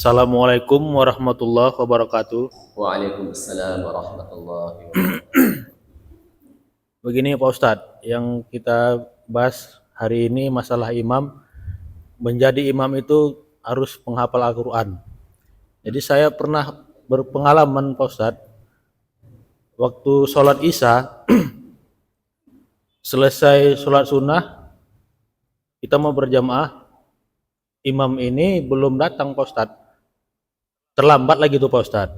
Assalamualaikum warahmatullahi wabarakatuh. Waalaikumsalam warahmatullahi wabarakatuh. Begini Pak Ustadz, yang kita bahas hari ini masalah imam. Menjadi imam itu harus penghafal Al-Quran. Jadi saya pernah berpengalaman Pak Ustadz, waktu sholat Isya, selesai sholat sunnah, kita mau berjamaah, imam ini belum datang Pak Ustadz. Terlambat lagi tuh Pak Ustadz.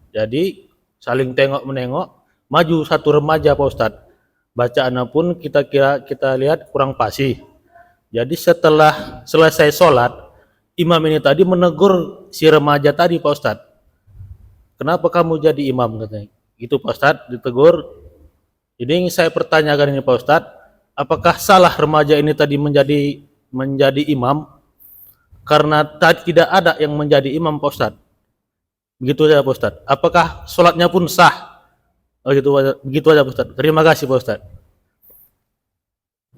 Jadi saling tengok-menengok, maju satu remaja Pak Ustadz. Bacaannya pun kita lihat kurang fasih. Jadi setelah selesai sholat, imam ini tadi menegur si remaja tadi Pak Ustadz. Kenapa kamu jadi imam katanya? Gitu Pak Ustadz, ditegur. Jadi yang saya pertanyakan ini Pak Ustadz, apakah salah remaja ini tadi menjadi imam karena tidak ada yang menjadi imam Pak Ustadz? Begitu saja Pak Ustadz. Apakah sholatnya pun sah? Oh gitu, begitu aja Pak Ustadz. Terima kasih Pak Ustadz.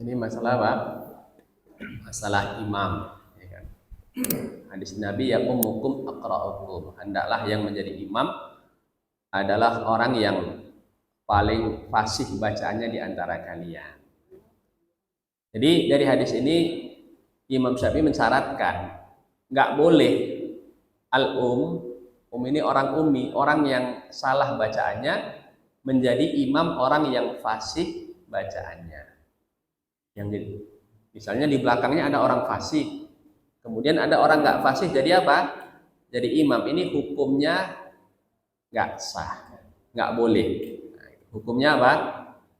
Ini masalah apa? Masalah imam. Ya kan? Hadis Nabi ya ummukum aqra'ukum. Hendaklah yang menjadi imam adalah orang yang paling fasih bacaannya di antara kalian. Jadi dari hadis ini Imam Syafi'i mensyaratkan nggak boleh ini orang ummi, orang yang salah bacaannya menjadi imam orang yang fasih bacaannya. Yang jadi, misalnya di belakangnya ada orang fasih, kemudian ada orang nggak fasih, jadi apa? Jadi imam. Ini hukumnya nggak sah, nggak boleh. Nah, hukumnya apa?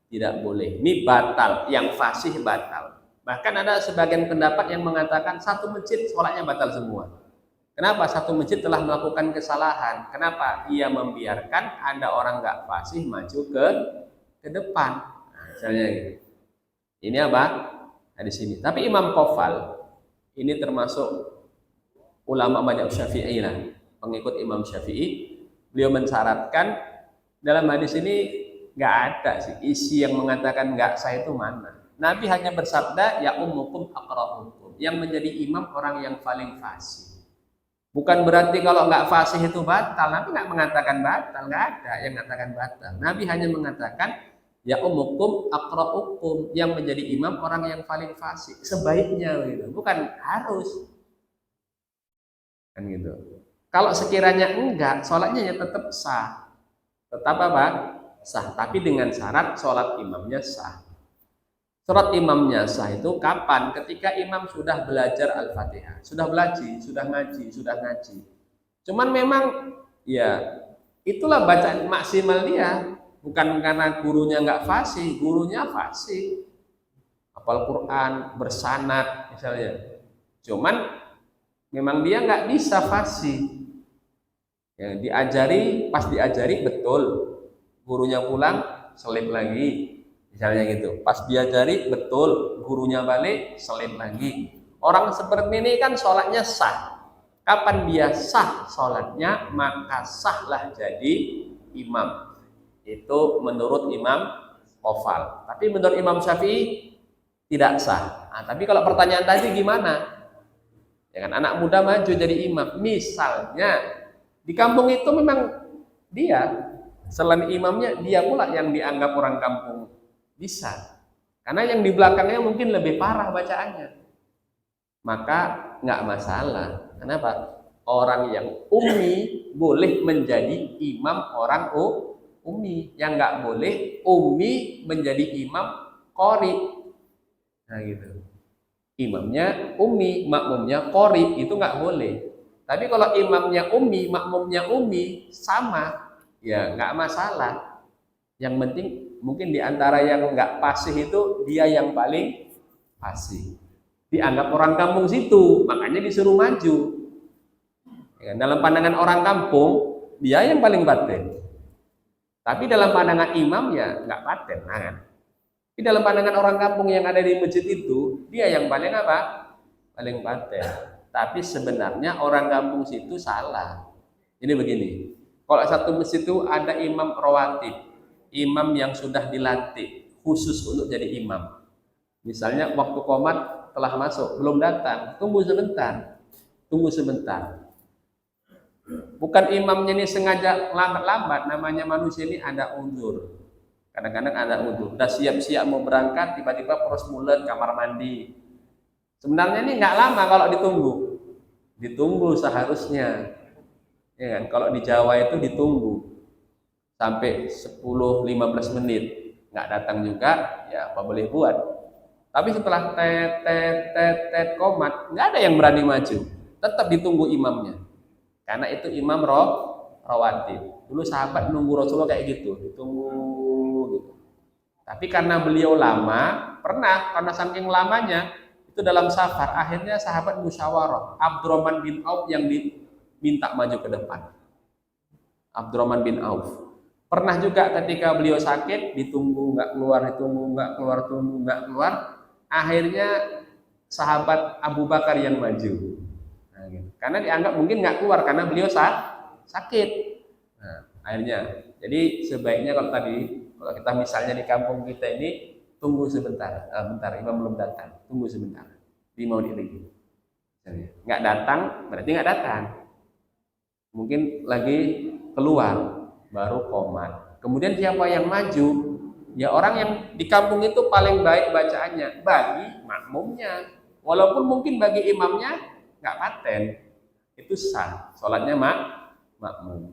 Tidak boleh. Ini batal, yang fasih batal. Bahkan ada sebagian pendapat yang mengatakan satu masjid sholatnya batal semua. Kenapa? Satu masjid telah melakukan kesalahan. Kenapa? Ia membiarkan ada orang nggak fasih maju ke depan. Nah, misalnya gitu. Ini apa? Di sini. Tapi Imam Qofal ini termasuk ulama madzhab Syafi'i lah, pengikut Imam Syafi'i. Beliau mensyaratkan dalam hadis ini nggak ada sih isi yang mengatakan nggak sah itu mana. Nabi hanya bersabda ya ummukum aqra'ukum, yang menjadi imam orang yang paling fasih. Bukan berarti kalau nggak fasih itu batal. Nabi nggak mengatakan batal, nggak ada yang mengatakan batal. Nabi hanya mengatakan ya ummukum aqra'ukum, yang menjadi imam orang yang paling fasih. Sebaiknya gitu, bukan harus. Kan gitu. Kalau sekiranya enggak, sholatnya ya tetap sah. Tetap apa? Sah, tapi dengan syarat sholat imamnya sah. Sholat imamnya sah itu kapan? Ketika imam sudah belajar Al-Fatihah, sudah belajar, sudah ngaji. Cuman memang ya itulah bacaan maksimal dia, bukan karena gurunya nggak fasih, gurunya fasih, hafal Quran, bersanad misalnya. Cuman memang dia nggak bisa fasih. Ya, pas diajari betul, gurunya pulang selip lagi. Misalnya gitu, pas diajari betul, gurunya balik, selip lagi. Orang seperti ini kan sholatnya sah. Kapan dia sah sholatnya, maka sahlah jadi imam. Itu menurut Imam Qofal. Tapi menurut Imam Syafi'i tidak sah. Nah, tapi kalau pertanyaan tadi gimana? Ya kan, anak muda maju jadi imam. Misalnya di kampung itu memang dia, selain imamnya, dia pula yang dianggap orang kampung. Bisa, karena yang di belakangnya mungkin lebih parah bacaannya, maka nggak masalah. Kenapa? Orang yang ummi boleh menjadi imam orang ummi, yang nggak boleh ummi menjadi imam qori. Nah gitu, imamnya ummi, makmumnya qori, itu nggak boleh. Tapi kalau imamnya ummi, makmumnya ummi, sama, ya nggak masalah. Yang penting mungkin diantara yang nggak fasih itu dia yang paling fasih, dianggap orang kampung situ, makanya disuruh maju. Ya, dalam pandangan orang kampung dia yang paling paten, tapi dalam pandangan imam ya nggak paten. Nah, kan? Tapi dalam pandangan orang kampung yang ada di masjid itu dia yang paling apa? Paling paten. Tapi sebenarnya orang kampung situ salah. Jadi begini, kalau satu masjid itu ada imam rawatib, imam yang sudah dilantik khusus untuk jadi imam. Misalnya waktu qomat telah masuk, belum datang, tunggu sebentar. Bukan imamnya ini sengaja lambat-lambat, namanya manusia ini ada uzur. Kadang-kadang ada uzur. Udah siap-siap mau berangkat, tiba-tiba perut mulut kamar mandi. Sebenarnya ini nggak lama kalau ditunggu. Ditunggu seharusnya. Ya kan? Kalau di Jawa itu ditunggu sampai 10-15 menit. Nggak datang juga, ya apa boleh buat. Tapi setelah tet komat, nggak ada yang berani maju. Tetap ditunggu imamnya. Karena itu imam rawatib. Dulu sahabat nunggu Rasulullah kayak gitu, ditunggu gitu. Tapi karena beliau lama, pernah karena saking lamanya itu dalam safar, akhirnya sahabat musyawarah. Abdurrahman bin Auf yang diminta maju ke depan. Abdurrahman bin Auf. Pernah juga ketika beliau sakit, ditunggu nggak keluar, ditunggu nggak keluar, tunggu nggak keluar. Akhirnya sahabat Abu Bakar yang maju. Nah, gitu. Karena dianggap mungkin nggak keluar karena beliau sakit. Nah, akhirnya, jadi sebaiknya kalau kita misalnya di kampung kita ini tunggu sebentar, bentar imam belum datang, tunggu sebentar, 5 menit lagi. Nggak datang berarti nggak datang. Mungkin lagi keluar baru komat. Kemudian siapa yang maju? Ya orang yang di kampung itu paling baik bacaannya bagi makmumnya. Walaupun mungkin bagi imamnya nggak paten, itu sah, sholatnya makmum.